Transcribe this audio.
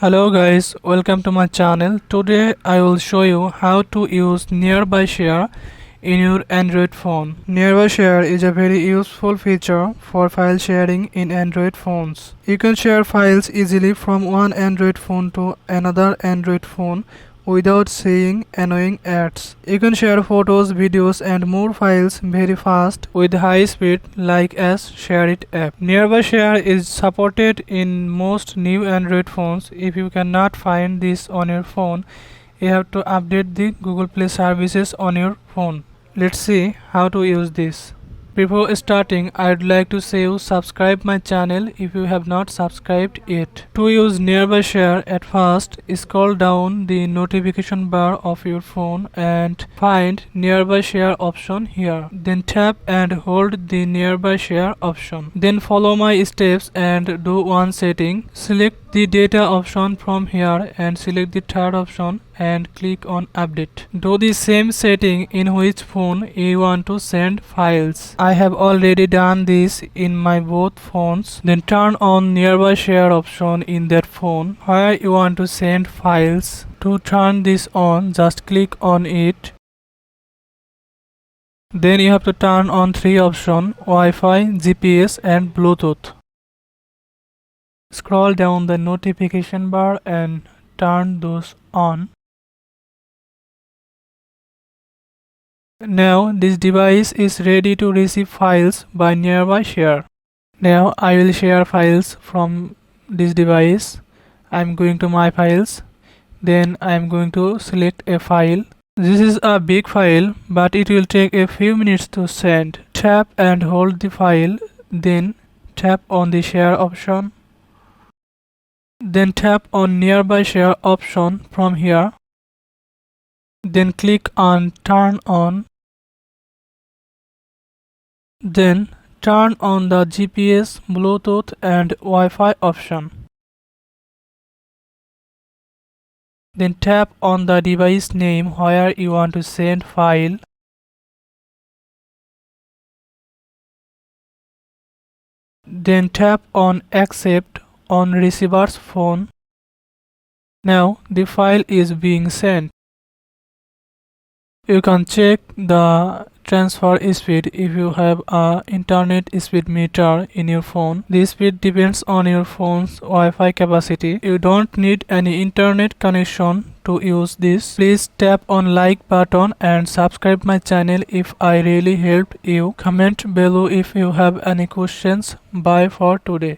Hello guys, welcome to my channel. Today I will show you how to use Nearby Share in your Android phone. Nearby Share is a very useful feature for file sharing in Android phones. You can share files easily from one Android phone to another Android phone without seeing annoying ads. You can share photos, videos and more files very fast with high speed like as Share It app. Nearby Share is supported in most new Android phones. If you cannot find this on your phone, you have to update the Google Play services on your phone. Let's see how to use this. Before starting, I'd like to say you subscribe my channel if you have not subscribed yet. To use Nearby Share, at first scroll down the notification bar of your phone and find Nearby Share option here. Then tap and hold the Nearby Share option. Then follow my steps and do one setting. Select the data option from here and select the third option and click on update. Do the same setting in which phone you want to send files. I have already done this in my both phones. Then turn on Nearby Share option in that phone where you want to send files. To turn this on, just click on it. Then you have to turn on three options: Wi-Fi, GPS and Bluetooth. Scroll down the notification bar and turn those on. Now this device is ready to receive files by Nearby Share. Now I will share files from this device. I'm going to My Files. Then I'm going to select a file. This is a big file, but it will take a few minutes to send. Tap and hold the file. Then tap on the Share option. Then tap on Nearby Share option from here. Then click on Turn On. Then turn on the GPS, Bluetooth and Wi-Fi option. Then tap on the device name where you want to send file. Then tap on Accept on receiver's phone. Now the file is being sent. You can check the transfer speed if you have a internet speed meter in your phone. The speed depends on your phone's Wi-Fi capacity. You don't need any internet connection to use this. Please tap on like button and subscribe my channel if I really helped you. Comment below if you have any questions. Bye for today.